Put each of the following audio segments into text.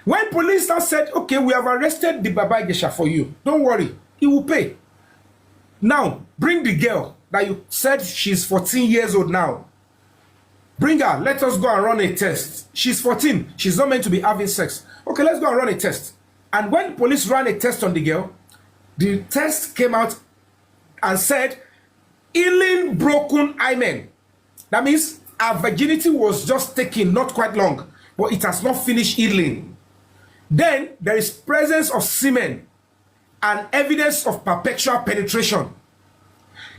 When police now said, okay, we have arrested the Baba Ijesha for you, don't worry, he will pay. Now, bring the girl that you said she's 14 years old now. Bring her, let us go and run a test. She's 14, she's not meant to be having sex. Okay, let's go and run a test. And when police ran a test on the girl, the test came out and said, healing broken hymen. That means her virginity was just taken, not quite long, but it has not finished healing. Then there is presence of semen and evidence of perpetual penetration.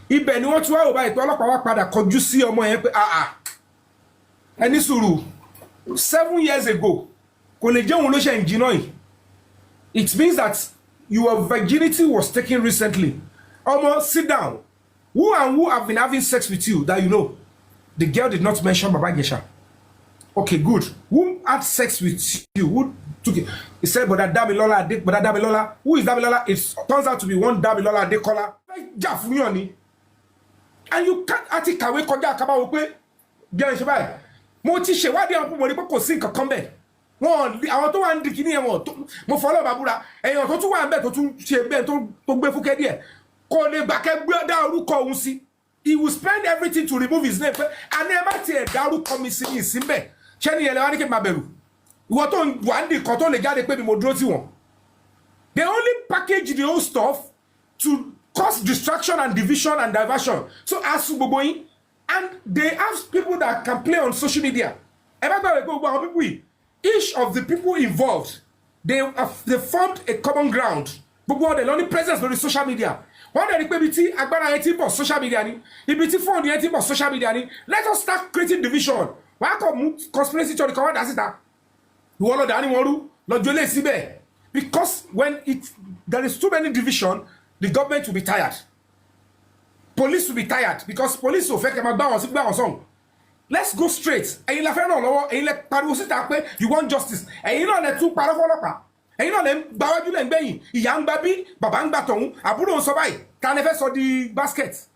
Ibẹ̀ ni wọ́n tún wá ọba ìpè ọlọ́pàá wá padà kọjú sí ọmọ yẹn pé ẹni sùúrù 7 years ago kò lè jẹ́ òun ló ṣe ń jìnnà yìí. It means that your virginity was taken recently. Almost sit down. Who and who have been having sex with you that you know? The girl did not mention Baba Ijesha. Okay, good. Who had sex with you? Who took it? He said, Brother Damilola, Brother Damilola. Who is Damilola? It turns out to be one Damilola Adekola. And you can't actually kawe koja kaba wo pe bi an se báyìí. Mo ti ṣe wádìí àwọn mo rí pé kò sí nǹkan kan bẹ́ẹ̀. Wọ́n àwọn tó wà ń di kíní ẹ̀ wọ́n mo fọlọ́ bàbúrà ẹ̀yàn tó tún wà ń bẹ̀ tó tún ṣe bẹ́ẹ̀ tó gbé fúkẹ́ díẹ̀ kò lè gbà kẹ́ gbé dá orúkọ òun sí. He will spend everything to remove his name. And never tiẹ̀ dá orúkọ mi sí ìsín bẹ́ẹ̀. Ṣé ni ẹlẹ́wà ní kí n máa bẹ̀rù? Ìwọ tó wà ń di kan tó lè jáde pé mi mo dúró tì wọ́n. They only package the whole stuff to cause distraction and division and diversion. So as gbogbo yín, and they have people that can play on social media. Each of the people involved, they formed a common ground. But the only presence on the social media. One day, social media, social media. Let us start creating division. Why come conspiracy to the command as it? Because when there is too many division, the government will be tired. Police will be tired because police will fake them. Let's go straight. You want justice. And you know the two parafolapa. And you know them Bawaju and Bay, young baby, Babang Baton, Abudo Sobai, can never saw the basket.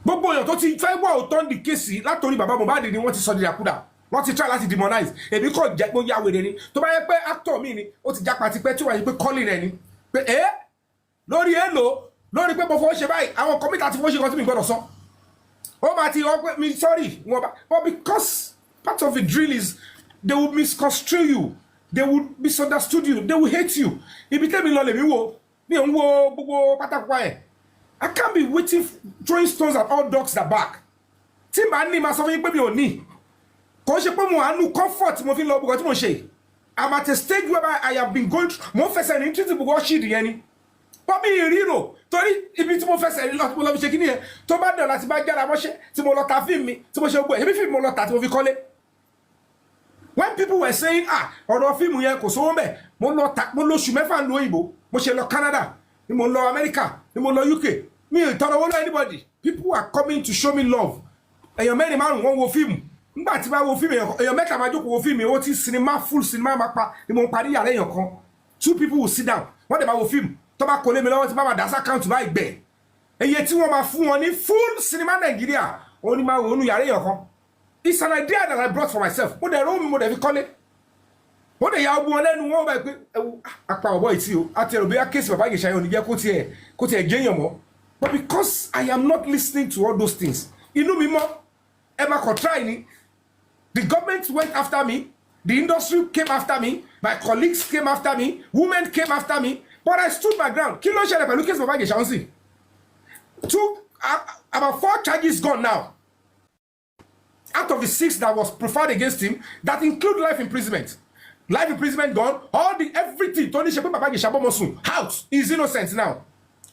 Bobo, you don't see well turn the case, not only Baba Mobadi didn't want to saw the Akuda. What to try to demonize. And because Jack Boya with any, to buy a actor meaning, what Jack Patipetu and you calling any. But Lord Yellow. Lord, people before she buy, I will commit that she got to be God or so. Oh, Matty, me sorry. But because part of the drill is they will misconstrue you, they will misunderstood you, they will hate you. If you tell me, I can't be waiting, throwing stones at all dogs that bark. Timbani must have baby on me. Comfort, moving love, what I'm at a stage whereby I have been going more first and interested to watch it. Papi Riro, Tori, if it's more fast, and lot of shaking here. Toba dollars by Garamoche, Timolota film me, Timosho, every film Molota, what we call it. When people were saying, or a film we are Kosome, Molota, Molo Shumefa and Loibo, Moshelo Canada, Molo America, Molo UK, me, Toro anybody. People are coming to show me love. And your many man won't film. But if I will film, your make a majuk will film me, what is cinema, full cinema, mapa, the Montpari, and two people will sit down. What about will film? Toba kole me lọ́wọ́ tí baba das account ba igbe eye tí wọ́n ma fún wọn ní full cinema Nigeria oni ma wonu yare yokan. It's an idea that I brought for myself. Mo de ro mi mo de fi kole mo de ya ogun wọn lẹ́nu wọn ba pé apa obo iti o ati ero be case Baba Ijesha yo ni je ko ti e jeyan mo. But because I am not listening to all those things, inú mi mọ́ ẹ ma ko try ni. The government went after me, the industry came after me, my colleagues came after me, women came after me. But I stood my ground. Kilo share the case Baba Ijesha. About 4 charges gone now. Out of the 6 that was preferred against him, that include life imprisonment. Life imprisonment gone. All the everything. Tony Shepe Baba Ijesha Bomosun out. He's innocent now.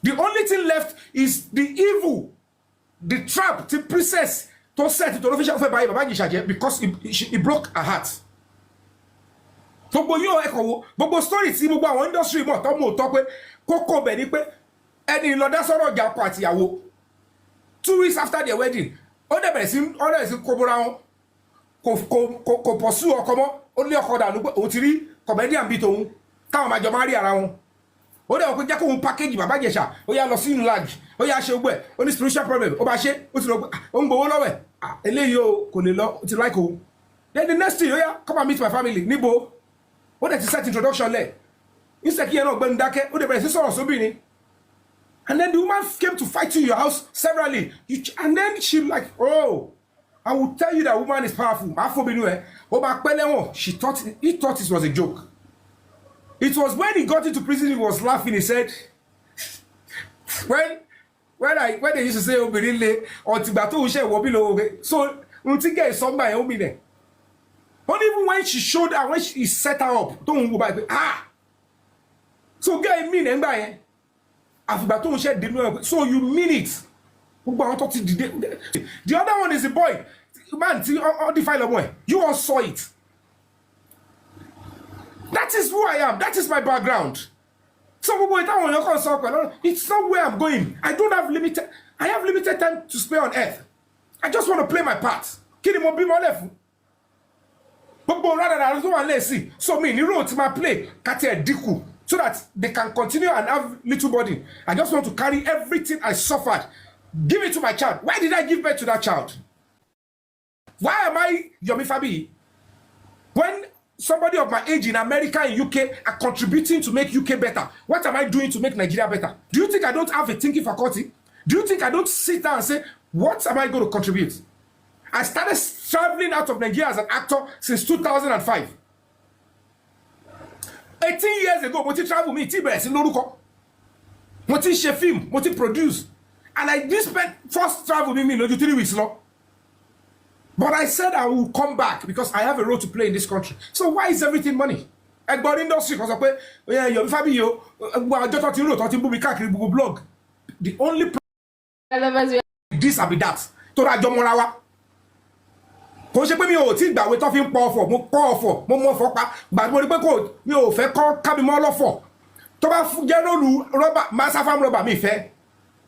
The only thing left is the evil, the trap, the princess to set it on official for Baba Ijesha because he broke her heart. Gbogbo yo ekowo gbogbo story tí gbogbo àwọn industry mo to mo to pé koko be ni pé ẹni lọ dá sọ̀rọ̀ ja ọkọ àti ìyàwó 2 weeks after their wedding ó dé bẹ̀rẹ̀ sí kobora wọn kò pursue ọkọ mọ́ ó lé ọkọ dànù pé ó ti rí comedian bí tòun táwọn máa jọ máa rí ara wọn ó dé ó pé jẹ́ kó un package Baba Ijesha ó yá lọ sí large ó yá ṣe ogbe ó ní spiritual problem ó bá ṣe ó ti lọ pé ó ń gbowó lọ́wọ́ eléyìí o kò lè lọ ó ti like o then the next thing ó yá come and meet my family níbo What did you set introduction there? Instead, you know, Bendake, what the sister also been. And then the woman came to fight you in your house severally. And then she like, oh, I will tell you that woman is powerful. He thought it was a joke. It was when he got into prison, he was laughing. He said, when they used to say, oh, or Tibato share will be so until get somebody will be there. But even when she showed her, when she set her up, don't go back. So get me and buy. So you mean it? The other one is the boy. Man, the file boy. You all saw it. That is who I am. That is my background. So it's not where I'm going. I have limited time to spend on earth. I just want to play my part. So me, you wrote my play, Diku. So that they can continue and have little body. I just want to carry everything I suffered. Give it to my child. Why did I give birth to that child? Why am I Yomi Fabiyi? When somebody of my age in America and UK are contributing to make UK better, what am I doing to make Nigeria better? Do you think I don't have a thinking faculty? Do you think I don't sit down and say, what am I going to contribute? I started traveling out of Nigeria as an actor since 2005. 18 years ago, I travel me, I share film, I produce. And I did spend first travel with me 3 weeks long. But I said I will come back because I have a role to play in this country. So why is everything money? About industry, because Yomi Fabiyi, blog. The only this will be that. Kò ṣe pé mi ò tí gbàwé tó fi ń pọ̀ ọ̀fọ̀ mo pọ̀ ọ̀fọ̀ mo mọ̀ ọ̀fọ̀ pa gbà mo rí pé kò mi ò fẹ́ kọ́ ká mi mọ́ lọ́fọ̀ tó bá jẹ́ lólu rọ́bà massafam rọ́bà mi fẹ́.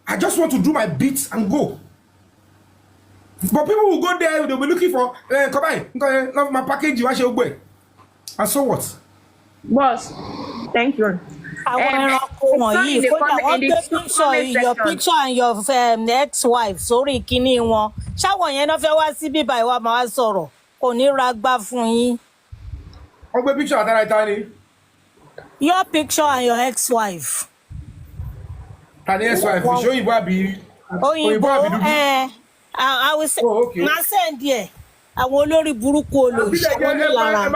I just want to do my bits and go. But people will go there, they'll be looking for come on, my package wá ṣe ogbe. And so what? Boss, thank you. Your picture and your ex-wife sorry kíní wọn ṣáwọn yẹn náà fẹ́ wá sí bíbá ìwà máa sọ̀rọ̀ kò ní ra gbá fún yín. Wọ́n gbé picture àtàrà ni. Your picture and your ex-wife. And the ex-wife ṣé òyìnbó àbí dúdú? I will say na send there. Àwọn olórí burúkú olóṣì wọn ní lára. Ẹ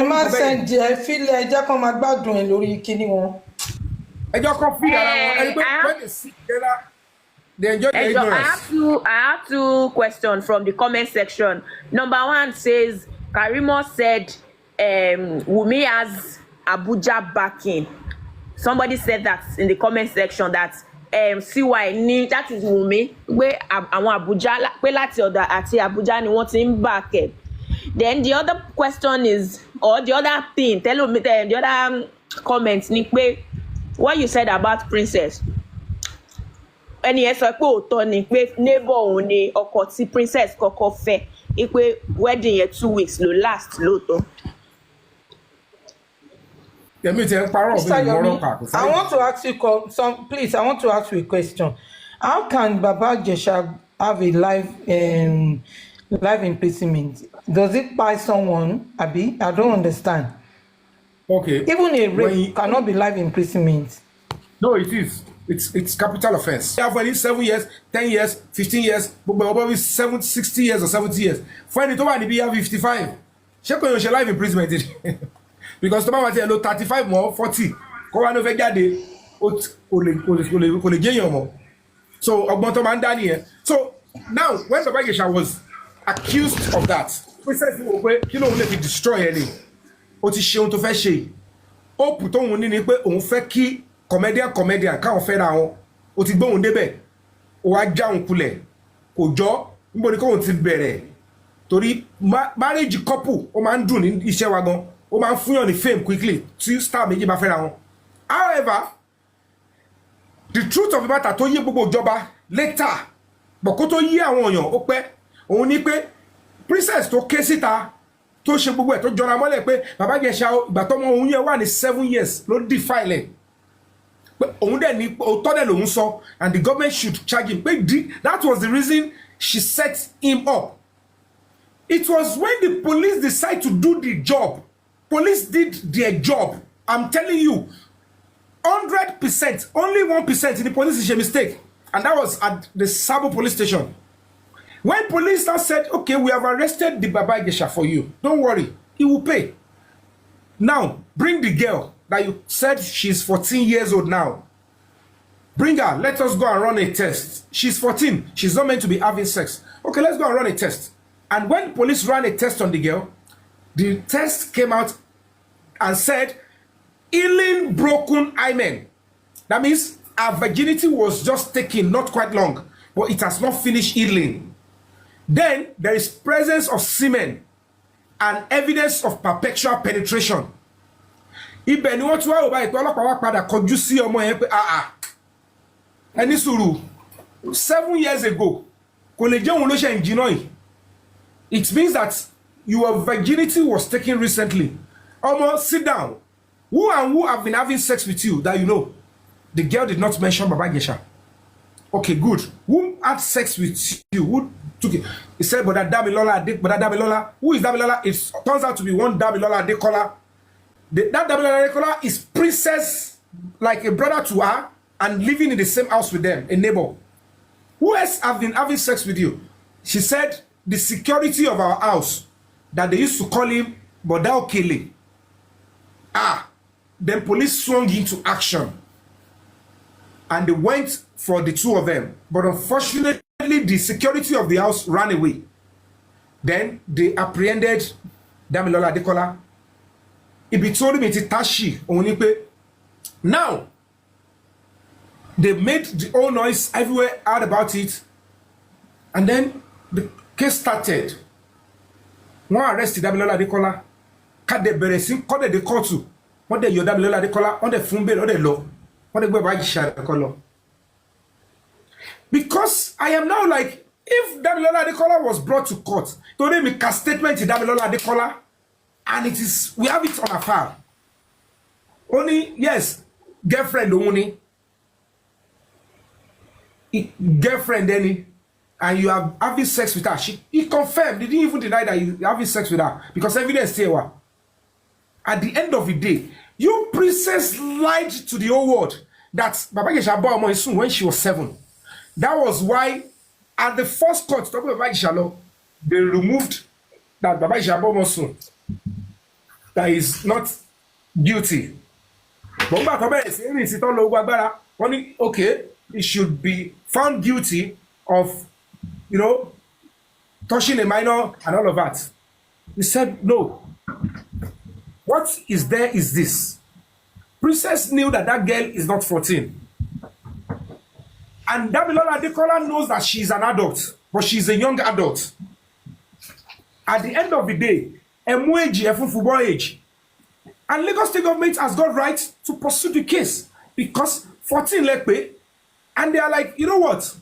má send ẹ fílẹ̀ ẹ jẹ́ kó máa gbádùn ẹ lórí kíní wọn. Ẹ jọ kọ́ fílẹ̀ ara wọn ẹni pé when they sit together they enjoy their ignorance. I have two questions from the comment section. Number one says Karimo said Wumi has Abuja backing. Somebody said that in the comment section that CY ni that is Wumi pé àwọn Abuja pé láti ọ̀dọ̀ àti Abuja ni wọ́n ti ń back ẹ̀. Then the other question is or the other thing tell me the other comment ni pé what you said about Princess. Ẹni ẹ sọ pé òótọ́ ni pé neighbor òun ni ọkọ tí Princess kọ́kọ́ fẹ́ pé wedding yẹn 2 weeks ló last lóòótọ́. I want to ask you please. I want to ask you a question. How can Baba Ijesha have a life imprisonment? Does it buy someone, Abi? I don't understand. Okay. Even a rape cannot be life imprisonment. No, it is. It's capital offense. You have only 7 years, 10 years, 15 years, but 60 years or 70 years. For any time, you have 55. Check on your life imprisonment. Because tomorrow I tell 35 more 40. Ko wa no fe jade o le jeyan mo. So ogbon to man dani e. So now when Baba Ijesha was accused of that, we said pé kí ló lè fi destroy any. Ó ti ṣe ohun tó fẹ́ ṣe. Ó put on ni pé òun fẹ́ kí comedian ká on fẹ́ ra wọn. Ó ti gbé òun débẹ̀. Ó wá já òun kulẹ̀. Kò jọ nbo ni ko òun ti bẹ̀rẹ̀. Torí marriage couple ó máa ń dùn ní iṣẹ́ wa gan. Ó máa ń fún yàn ní fame quickly tí star méjì bá fẹ́ra wọn. However, the truth of the matter tó yé gbogbo ìjọba later but kó tó yé àwọn èèyàn ó pẹ́ òun ní pé Princess tó ké síta tó ṣe gbogbo ẹ̀ tó jọra mọ́lẹ̀ pé Baba Ijesha ìgbà tọ́mọ òun yẹn wà ní 7 years ló defile pé òun dẹ̀ ní òótọ́ dẹ̀ lòun sọ and the government should charge him pé that was the reason she set him up. It was when the police decide to do the job Police did their job. I'm telling you, 100%, only 1% in the police is a mistake. And that was at the Sabo police station. When police now said, okay, we have arrested the Baba Ijesha for you. Don't worry, he will pay. Now, bring the girl that you said she's 14 years old now. Bring her, let us go and run a test. She's 14, she's not meant to be having sex. Okay, let's go and run a test. And when police ran a test on the girl, the test came out and said, healing broken hymen. That means her virginity was just taken not quite long, but it has not finished healing. Then there is presence of semen and evidence of perpetual penetration. Ibẹ̀ ni wọ́n tún wá wò báyìí pé ọlọ́pàá wá padà kọjú sí ọmọ yẹn pé ẹni sùúrù 7 years ago kò lè jẹ́ òun ló ṣe ń jiná yìí. It means that your virginity was taken recently. Omo, sit down. Who and who have been having sex with you that you know? The girl did not mention Baba Ijesha. Okay, good. Who had sex with you? Who took it? He said, but that Damilola, who is Damilola? It turns out to be one Damilola Adekola. That Damilola Adekola is princess, like a brother to her, and living in the same house with them, a neighbor. Who else have been having sex with you? She said, the security of our house, that they used to call him Bodao Kele. Then police swung into action. And they went for the two of them. But unfortunately, the security of the house ran away. Then they apprehended Damilola Adekola. Ibi told me to Tashi Onipe. Now, they made the whole noise everywhere out about it. And then the case started. One arrested Damilola Adekola. Kade Beresin, Kode de Kotu. What the Damilola Adekola, on the Fumbe, on the law. What the Baba Ijesha Adekola. Because I am now like, if Damilola Adekola was brought to court, today make a statement to Damilola Adekola, and it is, we have it on a file. Only, yes, girlfriend only. Girlfriend any. And you are having sex with her. He confirmed, he didn't even deny that you are having sex with her because evidence say what. At the end of the day, you princess lied to the whole world that Baba Ijesha bought Omo Isun when she was 7. That was why at the first court talking about Baba Ijesha law, they removed that Baba Ijesha bought Omo Isun that is not guilty. But okay, he should be found guilty of, you know, touching a minor and all of that. He said, no. What is there is this. Princess knew that that girl is not 14. And Damilola Adekola knows that she's an adult, but she's a young adult. At the end of the day, football age. And Lagos State government has got right to pursue the case because 14 lekpe, and they are like, you know what?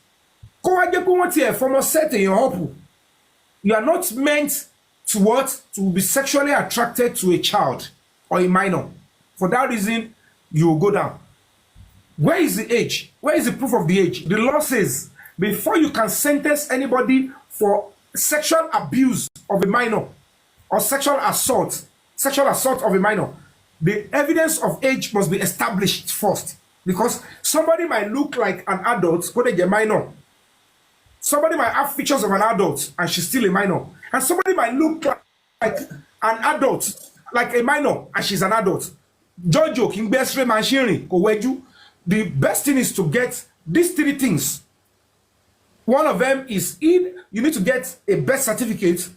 You are not meant to what? To be sexually attracted to a child or a minor. For that reason, you will go down. Where is the age? Where is the proof of the age? The law says, before you can sentence anybody for sexual abuse of a minor or sexual assault of a minor, the evidence of age must be established first. Because somebody might look like an adult, but they're a minor. Somebody might have features of an adult and she's still a minor. And somebody might look like an adult, like a minor, and she's an adult. Jojo, King Besre Manshiri, Koweju. The best thing is to get these 3 things. One of them is you need to get a birth certificate.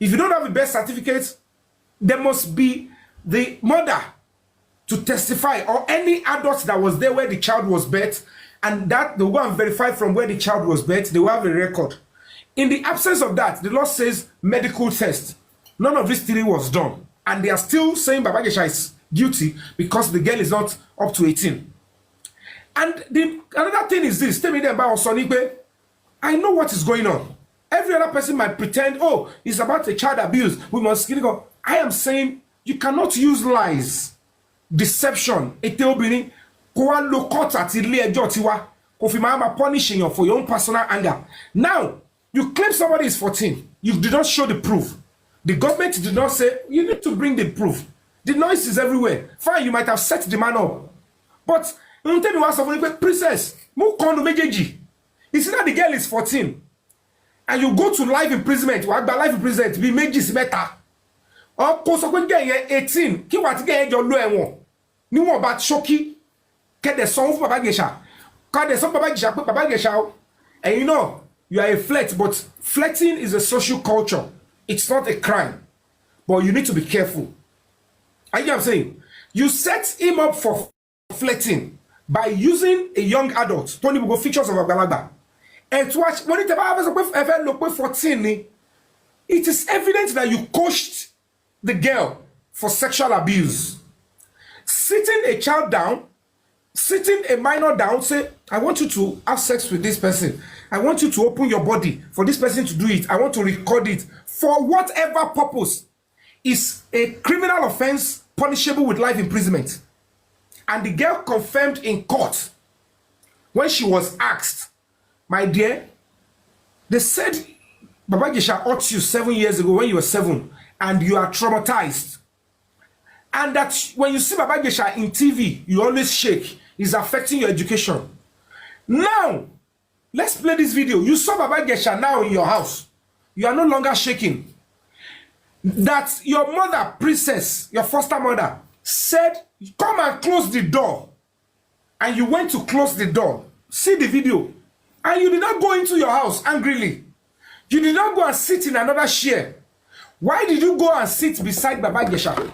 If you don't have a birth certificate, there must be the mother to testify or any adult that was there where the child was birthed, and that they'll go and verify from where the child was birthed. They will have a record. In the absence of that, the law says medical test. None of these 3 was done. And they are still saying Baba Ijesha is guilty because the girl is not up to 18. And another thing is this. Tell me about Osonipe. I know what is going on. Every other person might pretend, oh, it's about a child abuse. We must go. I am saying you cannot use lies, deception, punishing you for your own personal anger. Now, you claim somebody is 14. You did not show the proof. The government did not say, you need to bring the proof. The noise is everywhere. Fine, you might have set the man up. But, princess, you see that the girl is 14. And you go to life imprisonment. Life imprisonment, be méjì better. Or post 18. Ki wa ti get your low one. Ni won ba shoki. Get the song for Baba Ijesha. Cause the song Baba Ijesha. And you know, you are a flirt, but flirting is a social culture. It's not a crime. But you need to be careful. Are you know what I'm saying? You set him up for flirting by using a young adult. Tony will go features of Agbalagba. And to watch when it ever look 14, it is evident that you coached the girl for sexual abuse. Sitting a child down, sitting a minor down, say, I want you to have sex with this person. I want you to open your body for this person to do it. I want to record it for whatever purpose is a criminal offense punishable with life imprisonment. And the girl confirmed in court when she was asked, my dear, they said Baba Ijesha hurt you 7 years ago when you were 7 and you are traumatized. And that when you see Baba Ijesha in TV, you always shake. It's affecting your education. Now, let's play this video. You saw Baba Ijesha now in your house. You are no longer shaking. That your mother, princess, your foster mother, said, come and close the door. And you went to close the door. See the video. And you did not go into your house angrily. You did not go and sit in another chair. Why did you go and sit beside Baba Ijesha?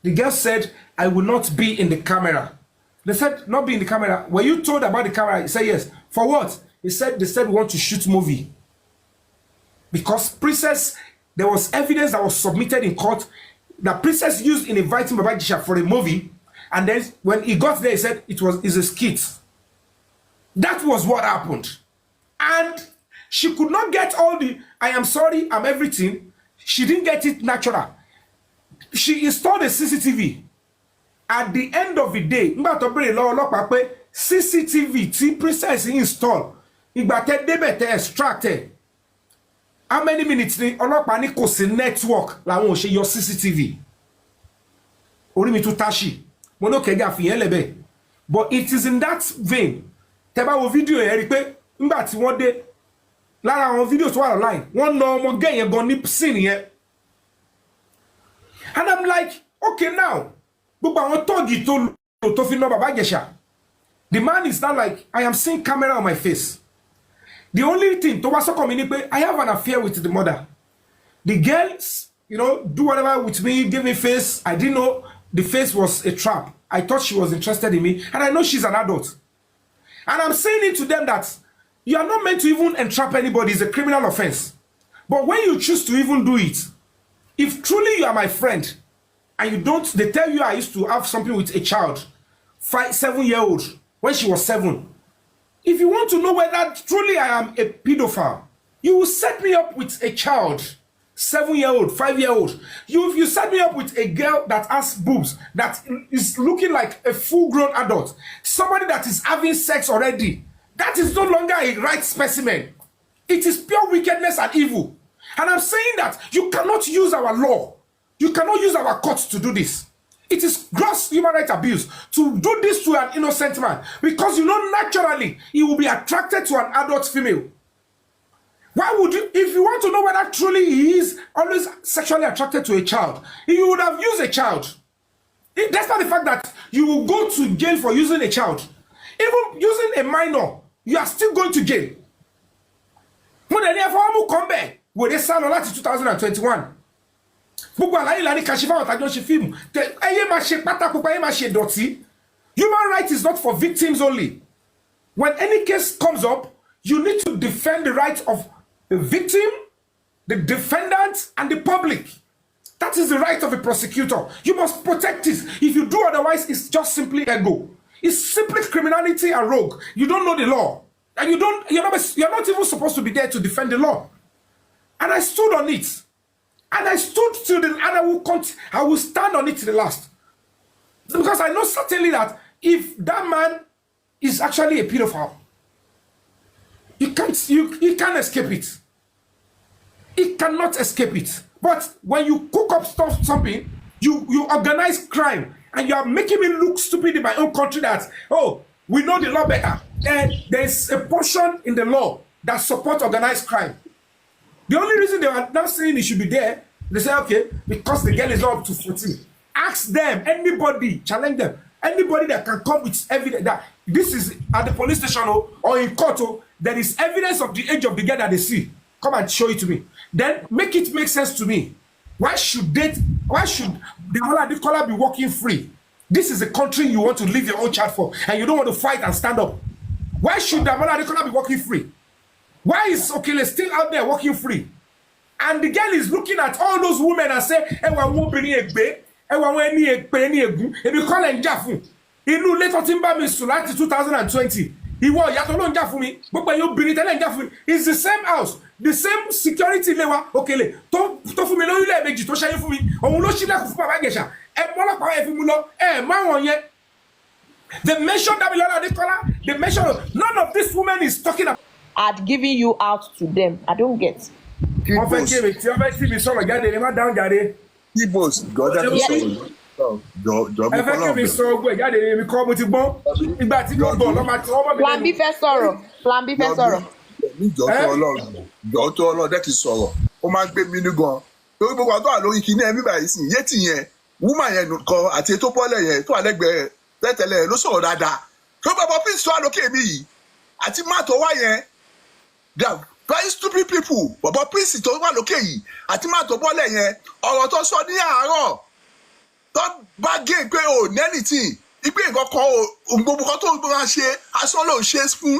The girl said, I will not be in the camera. They said, not be in the camera. Were you told about the camera? He said, yes. For what? He said, they said we want to shoot movie. Because princess, there was evidence that was submitted in court that princess used in inviting Baba Ijesha for a movie. And then when he got there, he said it's a skit. That was what happened. And she could not get all the, I am sorry, I'm everything. She didn't get it natural. She installed a CCTV. At the end of the day, CCTV, T princess installed. Extracted. How many minutes ni ọlọ́pàá ní kò sí network làwọn ò ṣe yọ CCTV. Orí mi tún tashi. Mo no kega fi yẹn lebe. But it is in that vein. Tẹ́ bá wo video yẹn rí pé nígbà tí wọ́n dé lára àwọn video tó wà online, wọ́n na ọmọ gay yẹn gan ní scene yẹn. And I'm like, okay now. Gbogbo àwọn togi tó fi na Baba Ijesha. The man is not like, I am seeing camera on my face. The only thing, I have an affair with the mother. The girls, you know, do whatever with me, give me face. I didn't know the face was a trap. I thought she was interested in me. And I know she's an adult. And I'm saying it to them that you are not meant to even entrap anybody. It's a criminal offense. But when you choose to even do it, if truly you are my friend, and you don't, they tell you I used to have something with a child, 7-year-old, when she was 7. If you want to know whether truly I am a pedophile, you will set me up with a child, 7-year-old, 5-year-old. If you set me up with a girl that has boobs, that is looking like a full-grown adult, somebody that is having sex already, that is no longer a right specimen. It is pure wickedness and evil. And I'm saying that you cannot use our law. You cannot use our courts to do this. It is gross human rights abuse to do this to an innocent man because you know naturally he will be attracted to an adult female. Why would you, if you want to know whether truly he is always sexually attracted to a child, you would have used a child. Despite the fact that you will go to jail for using a child, even using a minor, you are still going to jail. When they never come back, when they signed on 2021. Human rights is not for victims only. When any case comes up, you need to defend the rights of the victim, the defendant, and the public. That is the right of a prosecutor. You must protect it. If you do otherwise, it's just simply ego. It's simply criminality and rogue. You don't know the law. And you're not even supposed to be there to defend the law. And I stood on it. And I stood till the, and I will stand on it to the last. Because I know certainly that if that man is actually a pedophile, you can't escape it. It cannot escape it. But when you cook up something, You organize crime and you are making me look stupid in my own country that, oh, we know the law better. And there's a portion in the law that supports organized crime. The only reason they are not saying it should be there, they say, okay, because the girl is not up to 14. Ask them, anybody, challenge them. Anybody that can come with evidence that this is at the police station or in court, there is evidence of the age of the girl that they see. Come and show it to me. Then make it make sense to me. Why should the Wahala color be walking free? This is a country you want to leave your own child for, and you don't want to fight and stand up. Why should the Wahala color be walking free? Why is Okele still out there walking free? And the girl is looking at all those women and say, "Ewa wo bini egbe, ewa wo eni egbe eni egun, ebi call en jà fún. Inú ilé tó tin bá mi sùn láti 2020. Ìwọ ìyá tó ló ń jà fún mi, gbogbo ẹ̀yin obìnrin tẹ́lẹ̀ ń jà fún mi. It's the same house, the same security ilé wa, Okele. Tó fún mi lórí ilé méjì tó ṣẹ́yìn fún mi. Òun ló ṣílẹ̀kùn fún bàbá Ijesha. Ẹ mọ́lọ́pàá ẹ fi mú lọ, ẹ má wọ̀n yẹn. They mentioned that Wahala Adekola. They mentioned none of this woman is talking about. At giving you out to them. I don't get. Wọ́n fẹ́ kí èmi tí wọ́n fẹ́ tí mi sọ̀rọ̀ jáde ni má dáhùn jáde. Igbos gọ́dá tó sọ̀rọ̀ jọ mi ẹ fẹ́ kí mi sọ ogun ẹ̀ jáde ni mi kọ́ mo ti gbọ́n. Ìgbà tí kò gbọ́ lọ́mọ àti ọmọ mi. Plan B fẹ́ sọ̀rọ̀. Plan B fẹ́ sọ̀rọ̀. Níjọ́ tó Ọlọ́run dẹ́ kí sọ̀rọ̀. Ó máa ń gbé mi ní gan. Torí gbogbo àtọ́ àlórí kìíní ẹ̀mí báyìí sí yétì yẹn wúmà yẹn kan àti ètò bọ́ọ̀lẹ̀ yẹn tó àlẹ́gbẹ̀ẹ́ tẹ́tẹ̀lẹ̀ ló sọ̀rọ̀ dáadáa. Tó bàbá prince tó àlókè mi yìí àti má tó wá yẹn they are very stupid people. Bàbá prince tó wà lókè yìí àti má tó bọ́ọ̀lẹ̀ yẹn ọ̀rọ̀ tó sọ ní àárọ̀ tó bá gé pé ò nẹ́nìtì ìpè nǹkan kan gbogbo kan tó máa ṣe asán ló ṣe fún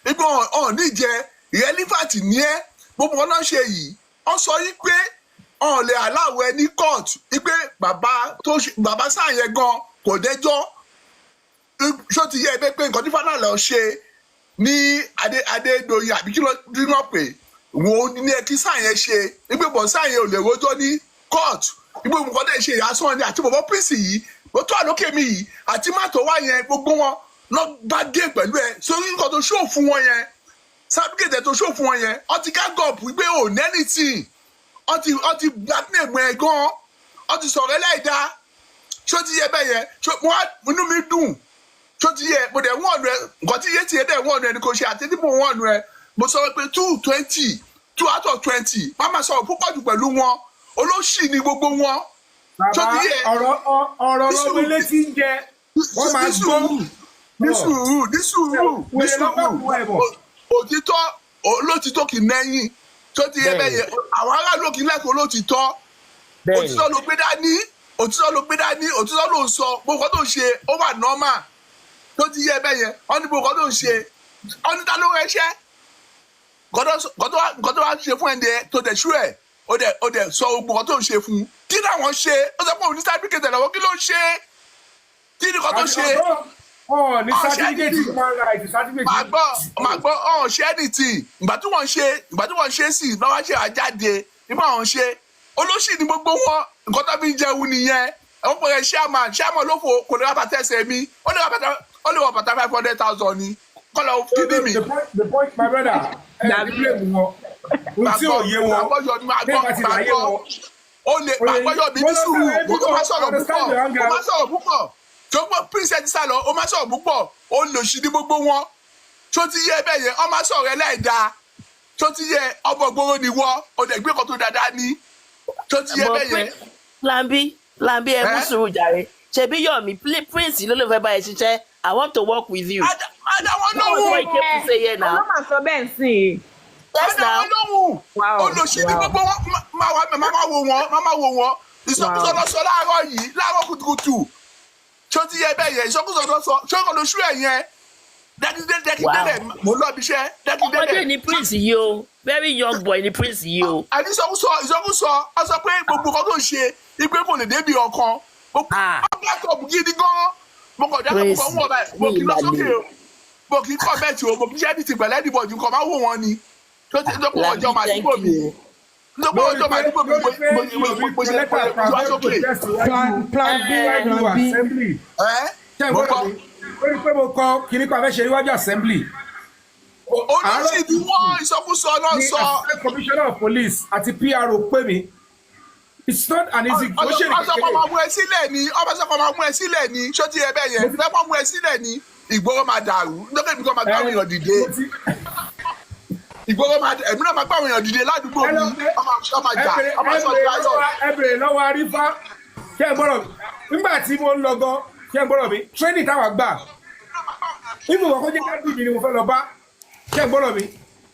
ìpè ọ̀n níjẹ relevant ní ẹ gbogbo kan náà ṣe yìí wọ́n sọ yìí pé ọ̀n lè aláwọ̀ ẹ ní court ìpè bàbá sáà yẹn gan kò dẹ́jọ́ ṣó ti yẹ pé nǹkan tí fana lọ ṣe ní adédoyin àbí kí ló pè wo ní kí sáà yẹn ṣe ìpè bọ̀ sáà yẹn ò lè rojọ́ ní court ìgbé nǹkan tẹ̀ ṣe ìyásán ni àti bọ̀bọ̀ prince yìí ó tó àlókè mi yìí àti mátò wá yẹn gbogbo wọn lọ bá dé pẹ̀lú ẹ sórí nǹkan tó ṣó fún wọn yẹn sábìkẹ̀tẹ̀ tó ṣó fún wọn yẹn ọ ti ká gọ̀ọ̀pù gbé ò nẹ́nìtì ọ ti blackmail ẹ gan ọ ti sọ̀rọ̀ ẹlẹ́ẹ̀dá ṣó ti yẹ bẹ́ẹ̀ yẹn inú mi dùn ṣó ti yẹ mo dẹ̀ wọ́n ọ̀nù ẹ nǹkan tí yé ti yẹ dẹ̀ wọ́n ọ̀nù ẹ ni kò ṣe àti tí mo wọ́n ọ̀nù ẹ mo sọ pé 2 out of 20 má máa sọ̀rọ̀ púpọ̀ jù pẹ̀lú wọn olóṣì ni gbogbo wọn. ọ̀rọ̀ lọ́wọ́ ilé tí ń jẹ wọ́n máa gbọ́. ní sùúrù òtítọ́ olótìtọ́ kì í nẹ́yìn tó ti yẹ bẹ́ẹ̀ yẹ àwọn aráàlú kì í lẹ́kọ̀ọ́ olótìtọ́ òtítọ́ ló gbé dání òtítọ́ ló ń sọ gbogbo tó ń ṣe ó wà nọ́mà tó ti yẹ bẹ́ẹ̀ yẹ wọ́n ní gbogbo tó ń ṣe wọ́n ní ta ló rẹ́ṣẹ́ gọ́dọ̀ wá ṣe fún ẹ̀ tó dẹ̀ ṣú ẹ̀ ó dẹ̀ sọ gbogbo kan tó ń ṣe fún kí làwọn ṣe ó sọ pé òun ní sábìkẹtẹ lọ́wọ́ kí ló ń ṣe kí ni kan tó ṣe. ní sábìkẹtì máa gbọ́ ṣe anything ìgbà tí wọ́n ṣe sí lọ́wọ́ ṣe àjáde nígbà wọ́n ṣe olóṣì ní gbogbo wọn nǹkan tó fi ń jẹun nìyẹn ẹ̀wọ̀n pẹ̀lú ṣáàmà ló fò kò lè wá bàtà ẹsẹ̀ mi ó lè wọ bàtà 500,000 ni kọ́ lọ kíní mi. the point my brother tí ò yé wọn àgbọ̀yọ̀ mi ní sùúrù ó máa sọ̀rọ̀ púpọ̀ tó gbọ́ princess sálọ ó máa sọ̀rọ̀ púpọ̀ ó lò sí ní gbogbo wọn tó ti yẹ bẹ́ẹ̀ yẹn ọ máa sọ̀rọ̀ ẹlẹ́ẹ̀dá tó ti yẹ ọmọ gbòòrò ni wọ́ ó dẹ̀ gbé kan tó dáadáa ní tó ti yẹ bẹ́ẹ̀ yẹn. Lambi ẹ mú sùúrù jàre ṣebí Yomi prince ló lè fẹ́ bá ẹ ṣiṣẹ́ I want to work with you. Àdàwọn lóhùn. Ọlọ́mà sọ bẹ́ẹ̀ sí i. Àdàwọn lóhùn. Olùsí ni gbogbo wọn máa wo wọn. Ìsọkúsọ lọ sọ láàárọ̀ yìí láàárọ̀ kùtùkùtù. Ṣé o ti yẹ bẹ́ẹ̀ yẹn? Ìsọkúsọ lọ sọ ṣé o kò lọ ṣú ẹ̀ yẹn? Dẹ́kídẹ́lẹ̀ mo lọ bí iṣẹ́. Ọmọdé ni prince yìí o, very young boy ni prince yìí o. Àní ìsọkúsọ ọ sọ pé gbogbo kan tó ń ṣe ìgbé kò lè débi ọkàn. Ọgbà gidi gan-an. Mo kàn dákọ̀ púpọ̀ wọ̀ báyìí mo kì í lọ sókè o mo kì í kọ́ bẹ́ẹ̀ tí o mo kì í ṣe ẹni pẹ̀lẹ́ ẹ̀dìbò ju nǹkan máa wò wọ́n ni tó ti dọ́pọ̀ ọjọ́ màá dìbò mi dọ́pọ̀ ọjọ́ màá dìbò mi mo ṣe wá sókè. Plan B. Mo kọ́. ó ní pé mo kọ kíní pa fẹ́ ṣe níwájú assembly. Olùsí ni wọ́n ìsọkúsọ náà sọ. ní commissioner of police àti PRO pè mí it's not an easy question. ọsọkọ máa mú ẹ sílẹ̀ ni ọsọkọ máa mú ẹ sílẹ̀ ni ṣó ti ẹ bẹ́ẹ̀ yẹn fẹ́ kọ́ mú ẹ sílẹ̀ ni ìgboro máa dàrú lókè mi kọ́ máa gbáwọn èèyàn dìde ìgboro máa èmi náà máa gbáwọn èèyàn dìde ládùúgbò mi ọmọ jà ọmọ sọ ìdájọ́. ẹ bèrè lọ́wọ́ arífá kí ẹ gbọ́dọ̀ nígbà tí mo ń lọ gan kí ẹ gbọ́dọ̀ mi training táwa gbà nínú wọn kó jẹ́ dádì mi ni mo fẹ́ lọ bá kí ẹ gbọ́dọ̀ mi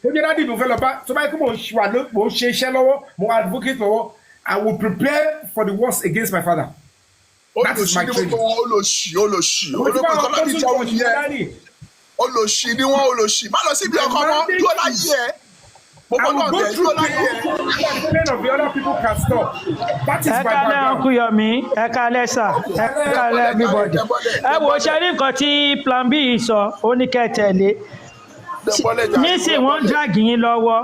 kó jẹ́ dádì mi mo fẹ́ lọ bá tó bá yẹ kó mo ń ṣe iṣẹ́ lọ́wọ́ mo advocate lọ́wọ́ I will prepare for the worst against my father. That is my training. olóṣì ni wọ́n olóṣì má lọ síbi ọkọ wọn dúró láyé ẹ. I will go through the pain of the other people can stop. That is my background. Yomi, ẹ káalẹ́ sà, ẹ káalẹ́ everybody. Ẹ wo ṣe rí nǹkan tí plan B sọ, ó ní kẹ́ tẹ̀lé. Nísìnyí wọ́n drag yín lọ́wọ́,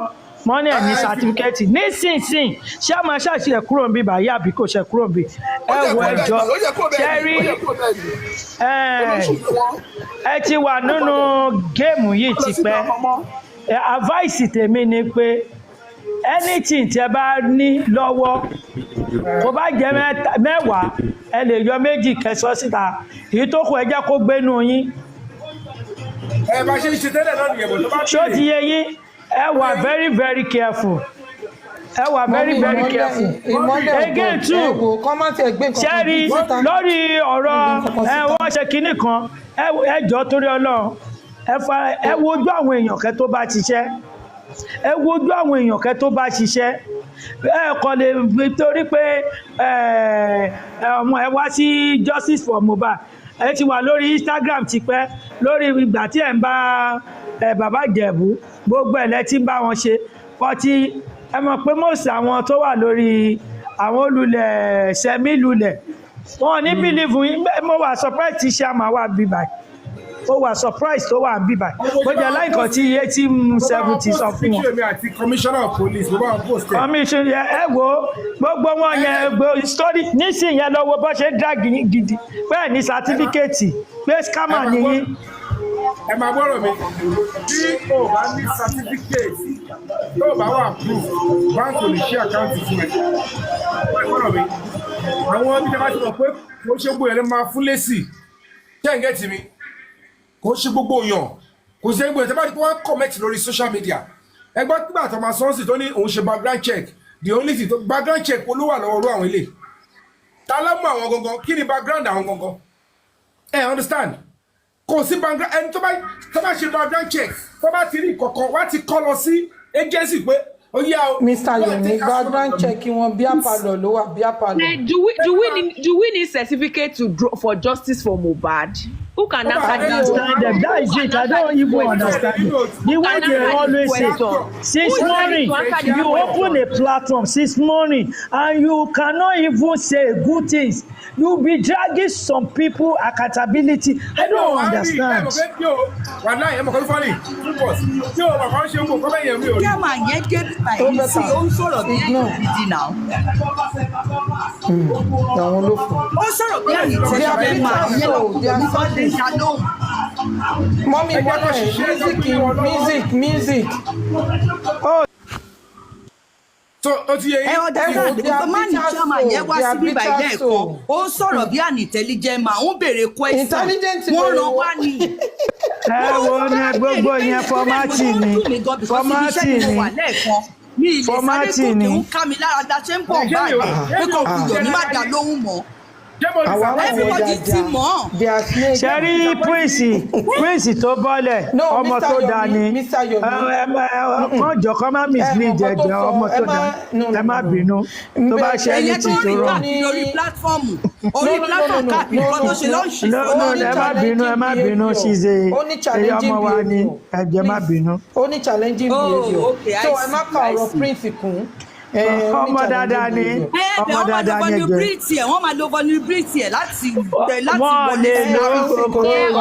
wọ́n ní ẹ̀ ní sátífíkẹ́ẹ̀tì. Nísinsìnyí, ṣé a máa ṣàṣì ẹ̀ kúrò níbí báyìí àbí kò ṣe kúrò níbí? Ẹ wo ẹjọ́, ṣe rí ẹ ti wà nínú géèmù yìí tipẹ́. Advice tèmi ni pé anything tí ẹ bá ní lọ́wọ́ kó bá jẹ́ mẹ́wàá ẹ lè yọ méjì kẹsọ́ síta èyí tó kù ẹ jẹ́ kó gbénu yín. Ẹ bá ṣe ń ṣe tẹ́lẹ̀ náà nìyẹn bọ̀ tó bá bí. Ṣó ti yé yín ẹ wà very very careful. Ẹ wà very very careful. Again too ṣẹ́rí lórí ọ̀rọ̀ wọ́n ṣe kinní kan ẹ jọ torí Ọlọ́run. Ẹ wojú àwọn èèyàn kẹ́ tó bá ṣiṣẹ́ ẹ wojú àwọn èèyàn kẹ́ tó bá ṣiṣẹ́ ẹ kò lè torí pé ọmọ ẹ wá sí Justice for Mohbad ẹ ti wà lórí Instagram tipẹ́ lórí ìgbà tí ẹ ń bá bàbá Ìjẹ̀bú gbogbo ẹ̀ lẹ́ tí ń bá wọn ṣe pọ́tí ẹ mọ̀ pé most àwọn tó wà lórí àwọn olùlẹ̀ sẹ́mi lulẹ̀ wọn ní bílíìfù yín mo wà surprise tí ṣe àmà wà bíbáyìí. Ó wà surprise tó wà bíbà bó jẹ́ láìkọ̀ tí 1870 sọ fún wọn. Commissioner of Police ló bá wọn post ẹ̀. Commissioner ẹ wo gbogbo wọn yẹn story nísìnyí yẹn lọ́wọ́ bó ṣe drag yín gidi bẹ́ẹ̀ ní sátífíkẹ́ẹ̀tì pé scammer nìyí. Ẹ máa gbọ́dọ̀ mi bí o bá ní sátífíkẹ́ẹ̀tì tó o bá wà proof báńkì ò lè ṣe àkáǹtì fún ẹ. Ẹ gbọ́dọ̀ mi àwọn ibi tí a bá ti mọ̀ pé kò ṣe gbóyè lè máa fún lésì ṣé ń gẹ́tì mi kò ṣe gbogbo èèyàn kò ṣe gbogbo èèyàn tí a bá ti wọ́n comment lórí social media ẹgbẹ́ nígbà tó máa sọ́ọ́sì tó ní òun ṣe background check the only thing background check olówó àlọ́wọ́ orú àwọn ilé ta ló mú àwọn gangan kí ni background àwọn gangan ẹ understand kò sí background ẹni tó bá ṣe background check tó bá ti rí kọ̀ọ̀kan wá ti kọ́ lọ sí agency pé ó yá o. Mr. Yomi background check wọn bí apalọ ló wà bí apalọ. Do we need certificate for justice for Mohbad? Who can answer this? That is it. I don't even understand it. The way they always say, since morning, you open a platform since morning, and you cannot even say good things. You be dragging some people accountability. I don't understand. Mommy, music. Oh. So ó ti yẹ yín. The man chairman yẹn wá síbí báyìí lẹ́ẹ̀kan ó sọ̀rọ̀ bí an intelligent man ó béèrè question wọ́n ràn wá ní. Ẹ wo ni gbogbo yẹn fọmátì ni fọmátì ni. ń ká mi lára da ṣe ń bọ̀ báyìí pé kò kùjọ ní má dá lóhùn mọ́. Everybody ti mọ̀. Ṣẹ́rí Prince tó bọ́lẹ̀ ọmọ tó dá ni kọ́jọ kọ́ má mislead ẹ̀jẹ̀ ọmọ tó dá ẹ má bínú tó bá ṣe ẹni tí tó rọ. Orí platform káàkiri kan tó ṣe lọ́ọ̀ṣì. ẹ má bínú ṣìṣe èyí ọmọ wa ni ẹ̀jẹ̀ má bínú. Ó ní challenging behaviour so ẹ má ka ọ̀rọ̀ Prince kún. Ọmọ dáadáa ni ọmọ dáadáa ni ẹgbẹ́. Wọ́n máa lo vulnerability ẹ̀ láti wọlé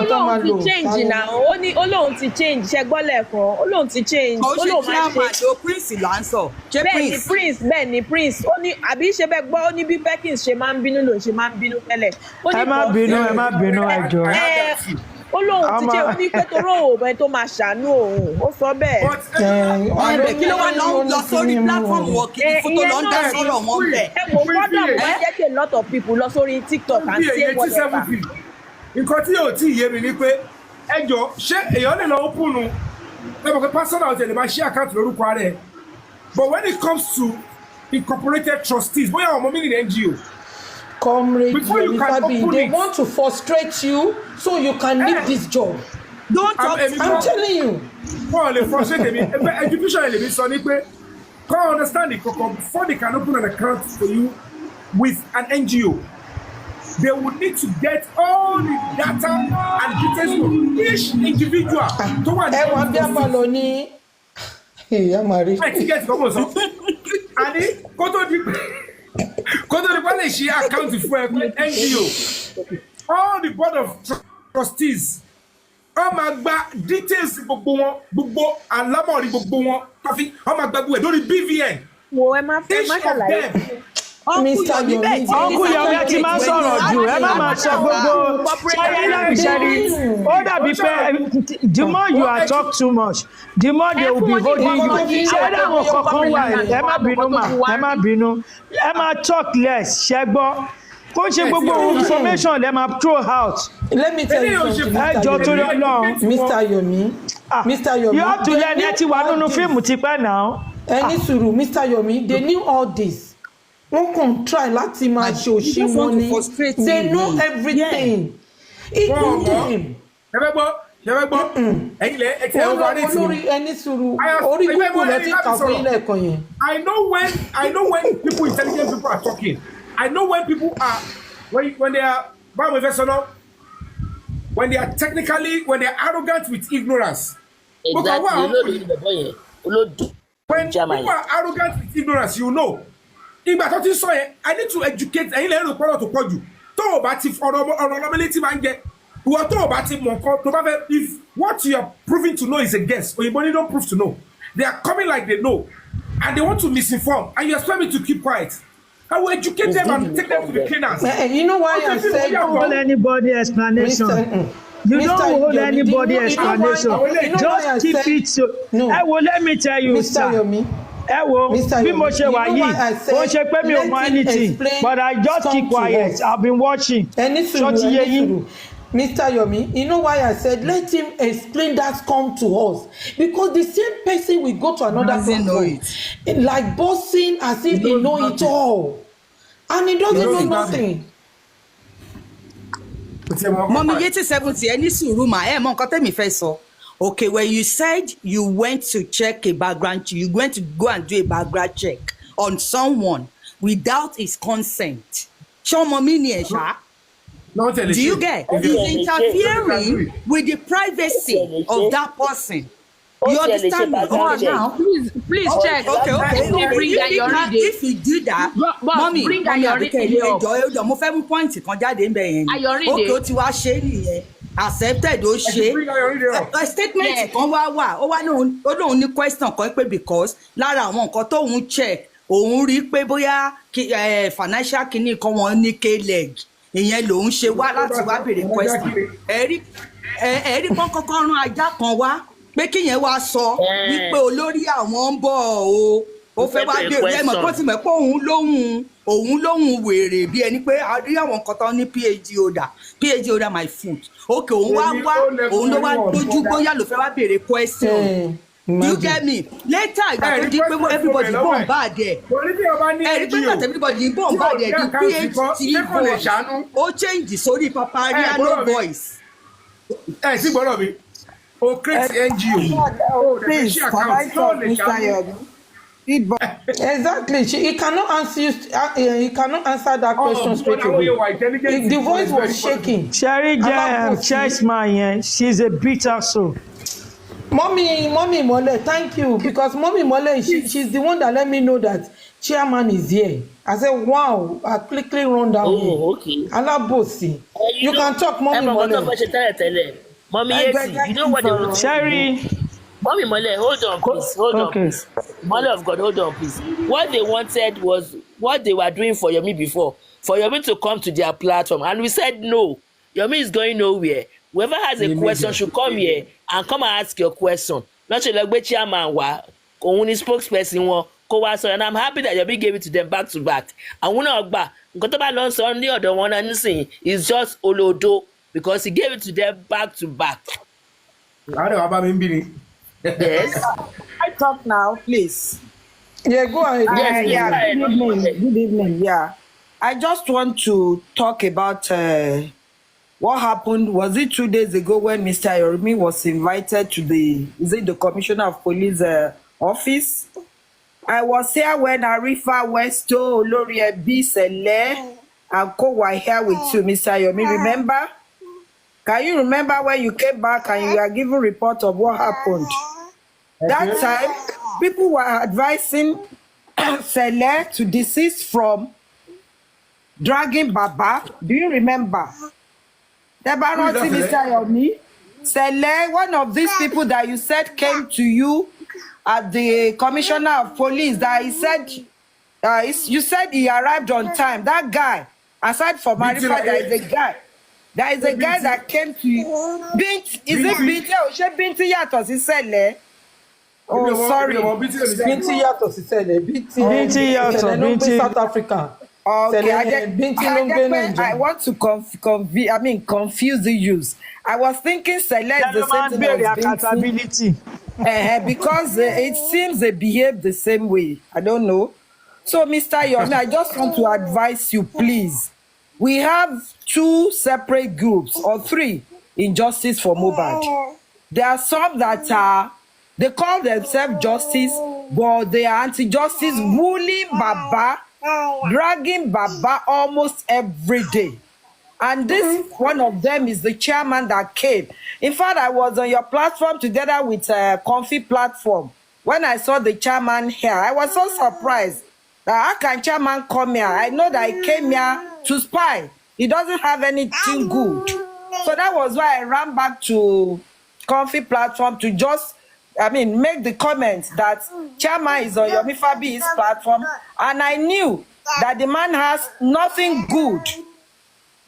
Ọlọ́run ti change náà Ọlọ́run ti change ṣẹgbọ́n lẹ́ẹ̀kan Ọlọ́run ti change Ọlọ́run máa ṣe. Prince là ń sọ. bẹ́ẹ̀ ni Prince ó ní àbí ṣe bẹ́ẹ̀ gbọ́ ó ní bí Perkins ṣe máa ń bínú lòun ṣe máa ń bínú tẹ́lẹ̀. Ẹ má bínú ẹ jọ̀ọ́. ó lóun ti ṣe ní pé toró òun tó máa ṣàánú òun ó sọ bẹ́ẹ̀. kí ló wá lọ sórí platform wọn kí ni fótó lọ ń dá sọ̀rọ̀ wọn bẹ̀. ẹ kò gbọ́dọ̀ mọ̀ jẹ́ kí a lot of people lọ sórí TikTok and say whatever. nǹkan tí yóò tí ì yé mi ni pé ẹjọ́ ṣé èèyàn lè lọ ópùnù ẹ mọ̀ pé personal hotel lè máa ṣí àkáǹtì lórúkọ ara ẹ̀ but when it comes to incorporated trustees bóyá ọmọ mi ní NGO. Comrade Yomi Fabiyi, they want to frustrate you so you can leave this job. Don't talk. I'm telling you. Wọ́n lè frustrate me. Education lè mi sọ ni pé come understand it before they can open an account for you with an NGO. They would need to get all the data and details from each individual. Tó wà ní ẹwà bí abalọ ní yamari. ẹ ti get kọ́mọ̀ sọ. Àní kótó di pé lè ṣe account fún ẹ pé NGO. All the board of trustees wọ́n máa gba details gbogbo àlámọ̀rí gbogbo wọn wọ́n máa gba gbogbo ẹ̀ lórí BVN. wo ẹ má ṣàlàyé. Mr. Yomi ọkùnrin Yomi ẹ ti máa sọ̀rọ̀ jù ẹ má máa sọ gbogbo ṣẹ́rí ó dàbí pé the more you are talk too much the more they will be holding you ṣẹ́rí àwọn kankan wà ẹ má bínú mà ẹ má bínú ẹ má talk less ṣẹ́gbọ́ kó ṣe gbogbo information lẹ máa throw out. Let me tell you something, ẹjọ́ torí Ọlọ́run. Mr. Yomi. You have to learn ẹ ti wà nínú fíìmù tipẹ́ náà. Ẹni sùúrù Mr. Yomi they knew all this. Wọ́n kàn try láti máa ṣe òṣì wọn ni. They know everything. Even them. Ṣẹ́fẹ́ gbọ́ ẹ̀yin lẹ ẹ ti ẹ̀ wọ́n rí olórí ẹni sùúrù orí Google lẹ ti kà fún ilé ẹ̀kọ́ yẹn. I know when people intelligent people are talking. I know when people are when they are when they are arrogant with ignorance. Exactly. When people are arrogant with ignorance, you know. Ìgbà tó ti sọ yẹn, I need to educate ẹ̀yin lẹ́yìn lópọ̀lọ́ tó pọ̀ jù. Tó o bá ti ọ̀rọ̀ ọlọ́mọlétí máa ń jẹ. Ìwọ tó o bá ti mọ̀ nǹkan tó bá fẹ́ if what you are proving to know is a guess, òyìnbó ni don't prove to know. They are coming like they know and they want to misinform and you expect me to keep quiet. I will educate them and take them to the cleaners. You know why I said you don't hold anybody explanation. You don't hold anybody explanation. Just keep it so. Let me tell you, Mr. Yomi. Bí mo ṣe wà yìí, ó ṣe pé mi ò mọ anything, but I just keep quiet. I've been watching. Ṣọ́ọ̀tì yẹ yín. Mr. Yomi, you know why I said let him explain that come to us because the same person will go to another person like bossing as if he know it all and he doesn't know nothing. Mommy 70 ẹni sùúrù mà ẹ mọ nǹkan tẹ́mi fẹ́ sọ. Okay, when you said you went to check a background check, you went to go and do a background check on someone without his consent. Ṣé ọmọ mi ni ẹ̀ ṣá? Do you get? He's interfering with the privacy of that person. You understand me? Oh, now, please check. Okay. Bring that your reading. If you do that, mommy, bring that your reading. Mo fẹ́ mú point kan jáde ń bẹ̀ yẹn ni. Okay, ó ti wá ṣe nìyẹn. Accepted ó ṣe. Statement kan wà. Ó wá lóun ní question kan pé because lára àwọn nǹkan tóun check, òun rí pé bóyá financial kìíní kan wọn ní K-leg. Ìyẹn lòun ṣe wá láti wá béèrè question. Ẹ̀rí kan kọ́kọ́ rán ajá kan wá pé kíyẹn wá sọ wípé olórí àwọn ń bọ̀ ó fẹ́ wá béèrè ẹ̀mọ̀ tó ti mọ̀ pé òun lóhun wèrè bí ẹni pé a rí àwọn nǹkan tán ní PhD holder my foot. Okay, òun ló wá dojú bóyá ló fẹ́ wá béèrè question. You get me? Later, ìgbà tó di pé everybody bọ̀ ń bá dẹ̀. Ẹ̀rí pé ìgbà everybody bọ̀ ń bá dẹ̀ di PhD voice. Ó change sórí Papariano voice. Ẹ sì gbọ́dọ̀ mi. O create NGO. Please, can I talk, Mr. Yomi? Exactly. He cannot answer you. He cannot answer that question straight away. The voice was shaking. Sherry Chessman, she's a bitter soul. Mommy Mole, thank you because Mommy Mole, she's the one that let me know that chairman is here. I said, wow, I quickly run down. Oh, okay. Alabosi. You can talk, Mommy Mole. Mommy Yeti, you know what they will Sherry. Mommy Mole, hold on, please. Mole of God, hold on, please. What they wanted was what they were doing for Yomi before. For Yomi to come to their platform. And we said no. Yomi is going nowhere. Whoever has a question should come here and come and ask your question. Not sure like chairman wa, only spokesperson wa, and I'm happy that Yomi gave it to them back to back. And when I back, on the other one and saying is just Olodo because he gave it to them back to back. Yes. I talk now, please. Yeah, go ahead. Yeah, good evening. Good evening. Yeah. I just want to talk about what happened. Was it 2 days ago when Mr. Yomi was invited to the Commissioner of Police office? I was here when Arifa Westo, Olori B. Sele, and Co were here with you, Mr. Yomi. Remember? Can you remember when you came back and you were giving report of what happened? That time, people were advising Sele to desist from dragging Baba. Do you remember? Mr. Yomi, Sele, one of these people that you said came to you at the Commissioner of Police, that he said, you said he arrived on time. That guy, aside from Marifa, there is a guy. There is a guy that came to you. Is it Binti? Binti Yatos, he said, oh, sorry. Binti Yatos, he said, Binti Yatos, South Africa. Okay, I want to confuse the use. I was thinking Celeste the same thing as because it seems they behave the same way. I don't know. So, Mr. Yomi, I just want to advise you, please. We have 2 separate groups or 3 in Justice for Mohbad. There are some that they call themselves justice, but they are anti-justice, bullying Baba, dragging Baba almost every day. And this one of them is the chairman that came. In fact, I was on your platform together with Comfy Platform. When I saw the chairman here, I was so surprised. How can chairman come here? I know that he came here to spy. He doesn't have anything good. So that was why I ran back to Comfy Platform to just, make the comment that chairman is on Yomi Fabiyi's platform. And I knew that the man has nothing good.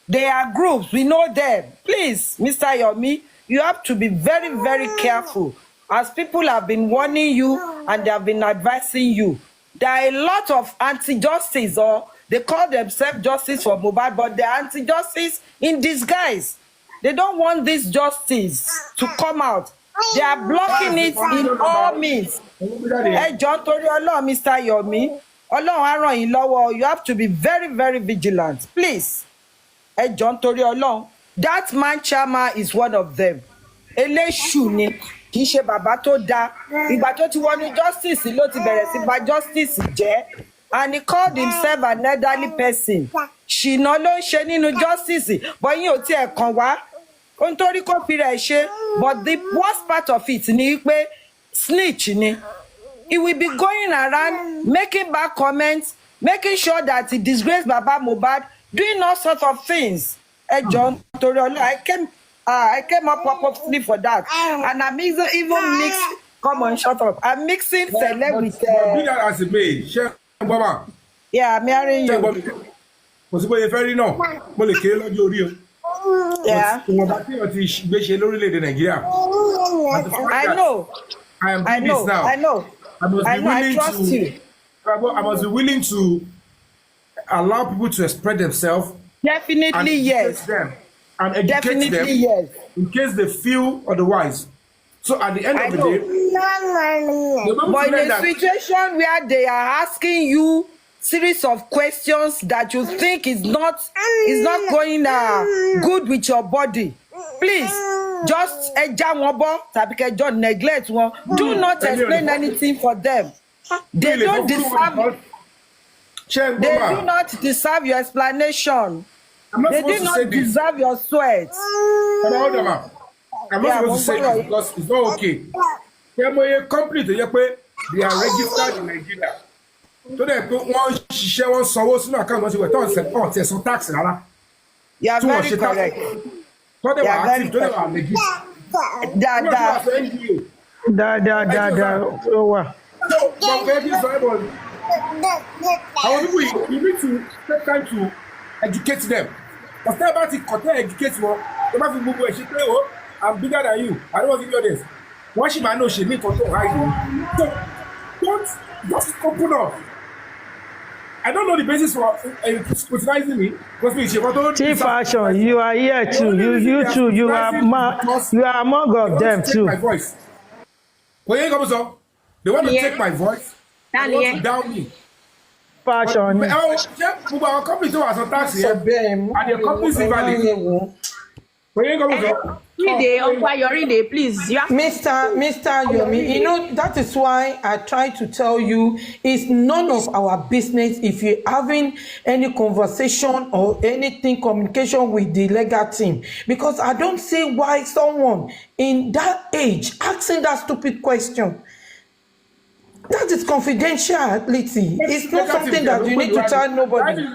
They are groups. We know them. Please, Mr. Yomi, you have to be very, very careful. As people have been warning you and they have been advising you. There are a lot of anti-justice, or they call themselves justice for Mohbad, but they are anti-justice in disguise. They don't want this justice to come out. They are blocking it in all means. Mr. Yomi, you have to be very, very vigilant. Please. That man chairman is one of them. Eléṣù ni, kì í ṣe bàbá tó dá. Ìgbà tó ti wọnú justice ló ti bẹ̀rẹ̀ sí bà justice jẹ́. And he called himself an elderly person. Ṣìnà ló ń ṣe nínú justice. But yín ò tiẹ̀ kàn wá. Ó ń torí kó fi rẹ̀ ṣe. But the worst part of it ni pé snitch ni. He will be going around making bad comments, making sure that he disgraces Baba Mohbad, doing all sorts of things. John, I came up purposely for that. And I'm even mixed. Come on, shut up. I'm mixing Sele with. As a maid, yeah, I'm marrying you. Yeah. I know. I know. I trust you. I must be willing to allow people to express themselves. Definitely yes. Them and educate them yes. In case they feel otherwise. So at the end of the day, but in a situation where they are asking you series of questions that you think is not going good with your body, please just neglect one. Do not explain anything for them. They don't deserve. They do not deserve your explanation. They do not deserve your sweat. I'm not supposed to say this because it's not okay. They are complete. They are registered in Nigeria. So they put one share one so no account once you were some tax. You are very correct. So they were active. They were legit. You need to take time to educate them. Ọ̀sẹ̀ bá ti kọ̀tẹ́ educate wọn, ẹ má fi gbogbo ẹ̀ ṣe pé o, I'm bigger than you, I don't want to give you this. Wọ́n sì máa ní òṣèlú nǹkan tó hide wọn. So don't just open up. I don't know the basis for scrutinizing me because me Chief Fashion, you are here too. You too. You are among of them too. My voice. They want to take my voice. They want to down me. Fashion. Our company too has a tax here, and the company's invalid. Please, Mr. Yomi, you know that is why I try to tell you it's none of our business if you're having any conversation or anything communication with the legal team, because I don't see why someone in that age asking that stupid question. That is confidentiality. It's not something that you need to tell nobody.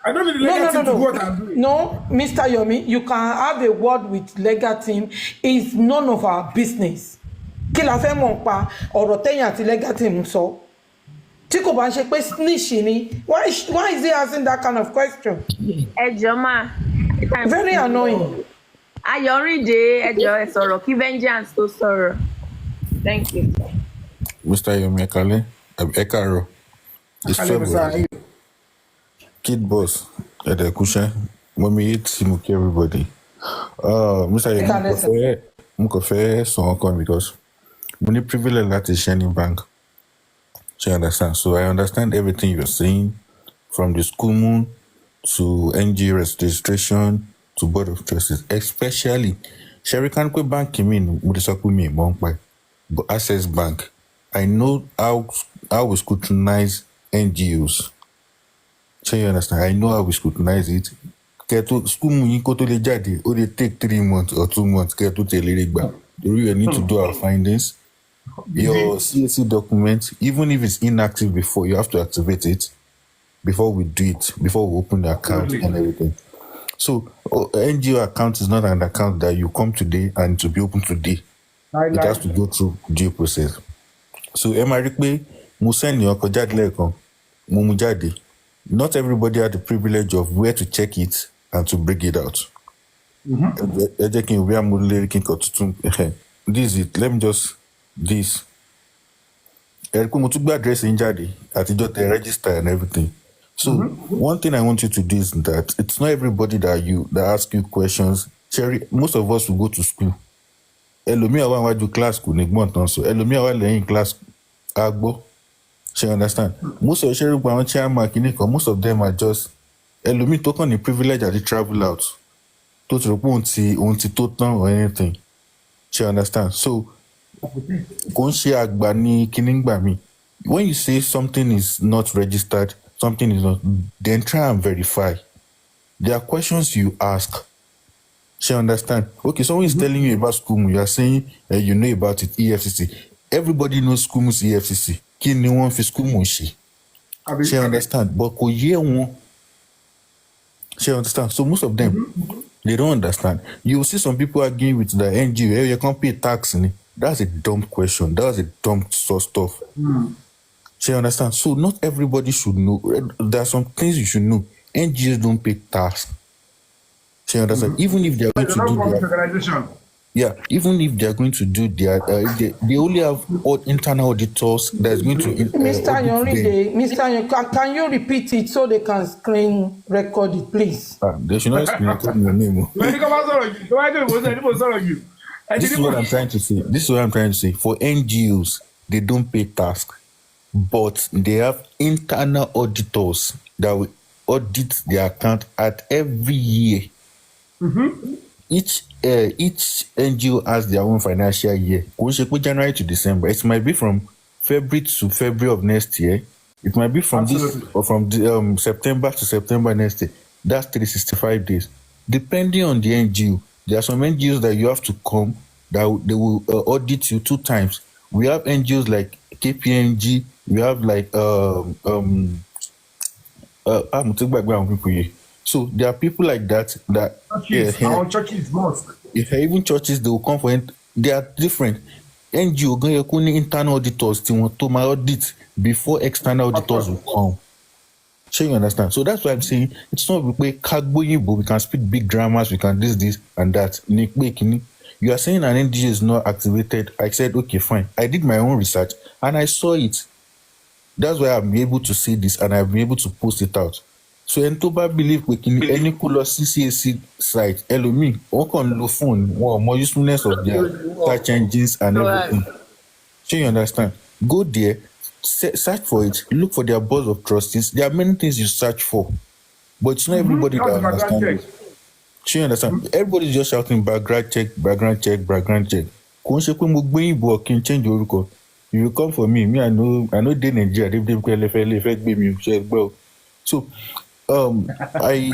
I don't need the legal team to do what I'm doing. No, Mr. Yomi, you can have a word with legal team. It's none of our business. Kí la fẹ́ mọ̀ pa ọ̀rọ̀ tẹ́yìn àti legal team sọ. Tí kò bá ṣe pé snitch ni, why is he asking that kind of question? Very annoying. Ayorinde, ẹ sọ̀rọ̀ kí Vengeance tó sọ̀rọ̀. Thank you. Mr. Yomi Ekaro. It's February. Kid Boss, Edekusha, Mommy Simuki, everybody. Mr. Yomi, Mukofe, so because money privilege that is shining bank. She understand. So I understand everything you're saying, from the school moon to NG registration to Board of Trustees, especially Sherikan Bank came in with the but Access Bank. I know how we scrutinize NGOs. So you understand? I know how we scrutinize it. School money go to the jadi, or they take 3 months or 2 months. You need to do our findings. Your CSC document, even if it's inactive before, you have to activate it before we do it, before we open the account and everything. So NGO account is not an account that you come today and to be open today. It has to go through due process. So Emarikwe, Musen Yoko Jadleko, Mumujadi. Not everybody had the privilege of where to check it and to bring it out. This is it. Let me just this. Address in Jadi at the register and everything. So one thing I want you to do is that it's not everybody that ask you questions. Cherry, most of us will go to school. Elomia wa do class ku nigmontan so Elomia wa leyin class agbo. She understand. Most of the chairman, most of them are just Elomi token the privilege at the travel out. To or anything. She understand. So when you say something is not registered, something is not, then try and verify. There are questions you ask. She understand. Okay, someone is telling you about school, you are saying you know about it, EFCC. Everybody knows school EFCC. Ki ni wọ́n fi school ṣe. She understand. But kò yé wọn. She understand. So most of them, they don't understand. You will see some people arguing with the NGO, you can't pay tax. That's a dumb question. That's a dumb stuff. She understand. So not everybody should know. There are some things you should know. NGOs don't pay tax. She understand. Even if they are going to do even if they are going to do their, they only have internal auditors that's going to. Mr. Yorinde, can you repeat it so they can screen record it, please? They should not screen record your name. This is what I'm trying to say. For NGOs, they don't pay tax, but they have internal auditors that will audit their account at every year. Each NGO has their own financial year. January to December. It might be from February to February of next year. It might be from this or from September to September next year. That's 365 days. Depending on the NGO, there are some NGOs that you have to come that they will audit you 2 times. We have NGOs like KPMG. We have like so there are people like that churches, mosque. If even churches, they will come for it. They are different. NGO internal auditors to audit before external auditors will come. Sure, you understand? So that's why I'm saying it's not we can speak big dramas, we can this and that. You are saying an NDA is not activated. I said, okay, fine. I did my own research and I saw it. That's why I'm able to say this and I've been able to post it out. So Entoba believe we can any color CCAC site, Elomi, work on the phone, or more usefulness of their search engines and everything. So you understand? Go there, search for it, look for their board of trustees. There are many things you search for, but it's not everybody that understands it. So you understand? Everybody's just shouting background check, background check, background check. If you come for me, I know they Nigeria, so I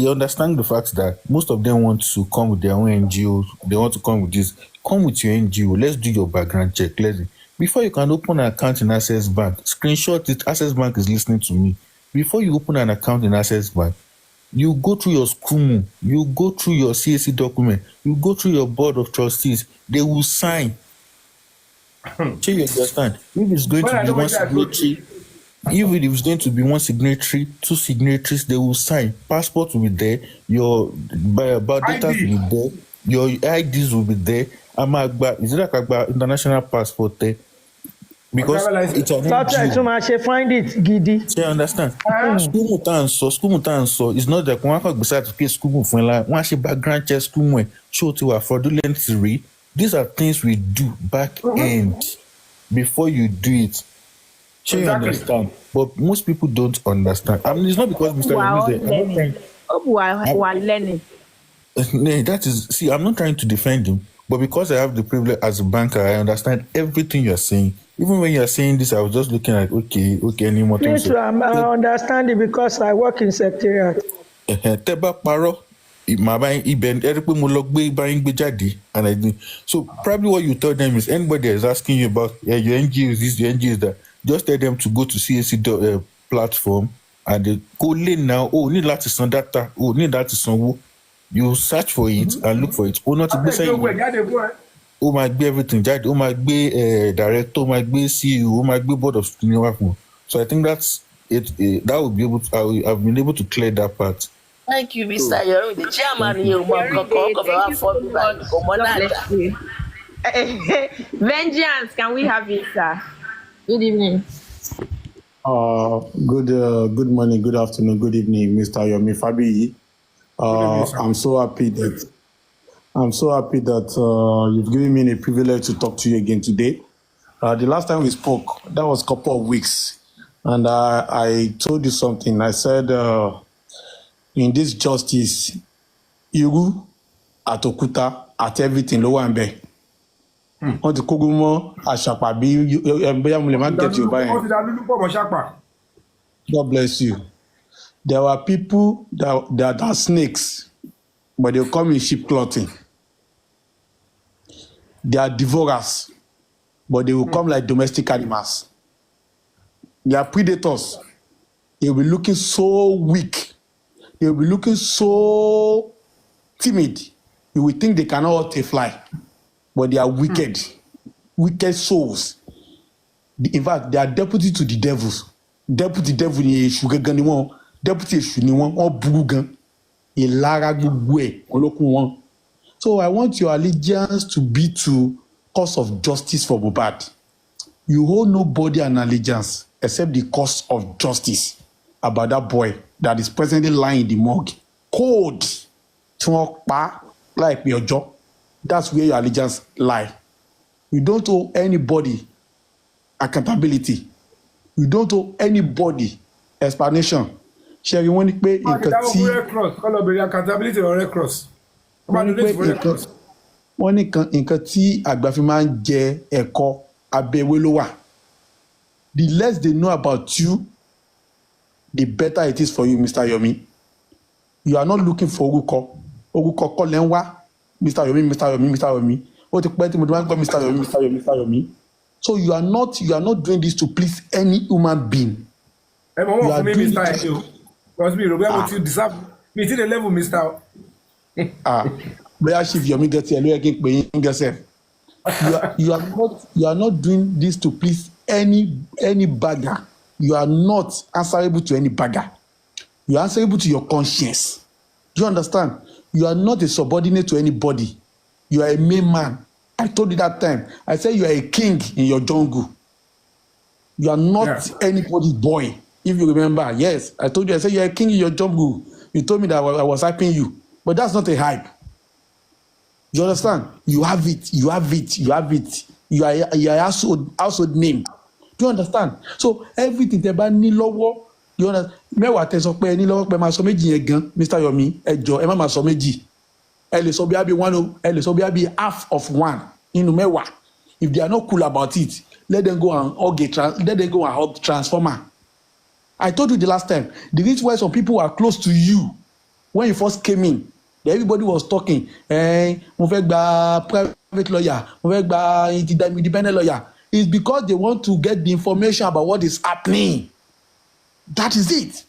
understand the fact that most of them want to come with their own NGOs. They want to come with this. Come with your NGO. Let's do your background check. Before you can open an account in Access Bank, screenshot it. Access Bank is listening to me. Before you open an account in Access Bank, you go through your SCUMU, you go through your CAC document, you go through your board of trustees. They will sign. So you understand? If it's going to be one signatory, even if it's going to be one signatory, two signatories, they will sign. Passport will be there, your biodata will be there, your IDs will be there. Is it like international passport there? Because it's an NGO. Find it, Gidi. You understand? School so it's not that one can decide to pay school for one she background check school show to a fraudulent theory. These are things we do back end before you do it. Sure, you understand? But most people don't understand. I mean, it's not because Mr. Learning. That is, see, I'm not trying to defend him, but because I have the privilege as a banker, I understand everything you're saying. Even when you're saying this, I was just looking at, okay, any more things. I understand it because I work in secretariat. So probably what you tell them is anybody is asking you about your NGO is this, your NGO is that. Just tell them to go to CAC platform and they go lane now. Oh, need that to send data. Oh, need that to send. You search for it and look for it. Oh, not to be saying. Oh, might be everything. Oh, might be director. Might be CEO. Oh, might be board of. So I think that's it. That would be able to. I've been able to clear that part. Thank you, Mr. Yomi, the chairman here. Vengeance, can we have it, sir? Good evening. Good morning, good afternoon, good evening, Mr. Yomi Fabiyi. I'm so happy that you've given me the privilege to talk to you again today. The last time we spoke, that was a couple of weeks, and I told you something. I said, in this justice, Iru, at Okuta, at everything, low and back. On the Kogumo, Ashapabi, get you by. God bless you. There were people that are snakes, but they'll come in sheep clothing. They are devourers, but they will come like domestic animals. They are predators. They will be looking so weak. They will be looking so timid. You will think they cannot hurt a fly. But they are wicked souls. In fact, they are deputy to the devils. Deputy devil ni Èṣù gangan ni wọ́n. Deputy Èṣù ni wọ́n. Wọ́n burú gan. Ìlara gbogbo ẹ̀ olókùn wọn. So I want your allegiance to be to cause of justice for Mohbad. You hold nobody an allegiance except the cause of justice about that boy that is presently lying in the morgue. Cold. Tí wọ́n pa láìpẹ́ ọjọ́. That's where your allegiance lie. You don't owe anybody accountability. You don't owe anybody explanation. Sherry, wọ́n ní pé nǹkan tí accountability or Red Cross. Wọ́n ní nǹkan tí àgbà fi máa ń jẹ ẹ̀kọ́ abẹ́wé ló wà. The less they know about you, the better it is for you, Mr. Yomi. You are not looking for orúkọ. Orúkọ kọ́ lẹ́ ń wá. Mr. Yomi. What the point Mr. Yomi. So you are not doing this to please any human being. You are doing it. Level, Mr. Where Chief Yomi gets here, you are not doing this to please any bagger, you are not answerable to any bagger. You are answerable to your conscience. Do you understand? You are not a subordinate to anybody. You are a main man. I told you that time. I said you are a king in your jungle. You are not anybody's boy. If you remember, yes, I told you. I said you are a king in your jungle. You told me that I was hyping you, but that's not a hype. You understand? You have it. You have it. You have it. You are a household name. Do you understand? So everything tẹ́ bá ní lọ́wọ́, you understand? Mẹ́wàá tẹ́ sọ pé ẹ ní lọ́wọ́ pé máa sọ méjì yẹn gan, Mr. Yomi, ẹ jọ̀ọ́ ẹ má máa sọ méjì. Ẹ lè sọ bí abi one o, ẹ lè sọ bí abi half of one nínú mẹ́wàá. If they are not cool about it, let them go and hug transformer. I told you the last time, the reason why some people are close to you when you first came in, everybody was talking, mo fẹ́ gba private lawyer, mo fẹ́ gba independent lawyer, is because they want to get the information about what is happening. That is it.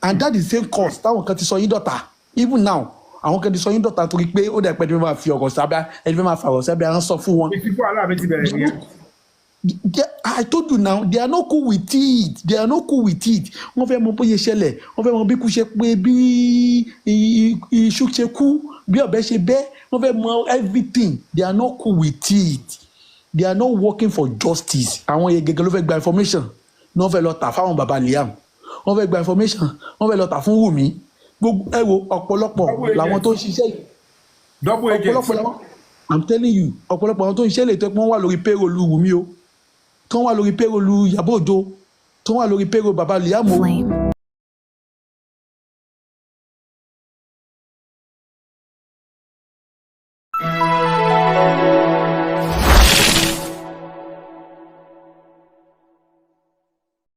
And that is the same cause táwọn kan ti sọ yín dọ̀tá. Even now, àwọn kan ti sọ yín dọ̀tá torí pé ó dẹ̀ pẹ́ ẹni fẹ́ máa fi ọ̀rọ̀ sábẹ́ ẹni fẹ́ máa fa ọ̀rọ̀ sábẹ́ àwọn sọ fún wọn. Ìfipá aláàbẹ̀ ti bẹ̀rẹ̀ nìyẹn. I told you now, they are not cool with it. They are not cool with it. Wọ́n fẹ́ mọ bóyá ṣẹlẹ̀, wọ́n fẹ́ mọ bí ikú ṣe pé, bí iṣu ṣe kú, bí ọ̀bẹ ṣe bẹ́, wọ́n fẹ́ mọ everything. They are not cool with it. They are not working for justice. Àwọn yẹn gẹ́gẹ́ ló fẹ́ gba information. Ní wọ́n fẹ́ lọ tà fáwọn baba Liam. Wọ́n fẹ́ gba information. Wọ́n fẹ́ lọ tà fún Wùmí. Gbogbo ẹ wo ọ̀pọ̀lọpọ̀ làwọn tó ń ṣiṣẹ́ yìí. Ọ̀pọ̀lọpọ̀ làwọn. I'm telling you, ọ̀pọ̀lọpọ̀ àwọn tó ń ṣiṣẹ́ lè tẹ́ pé wọ́n wà lórí payroll Wùmí o. Tó wà lórí payroll Ìyábọ̀ Òjó. Tó wà lórí payroll baba Liam o.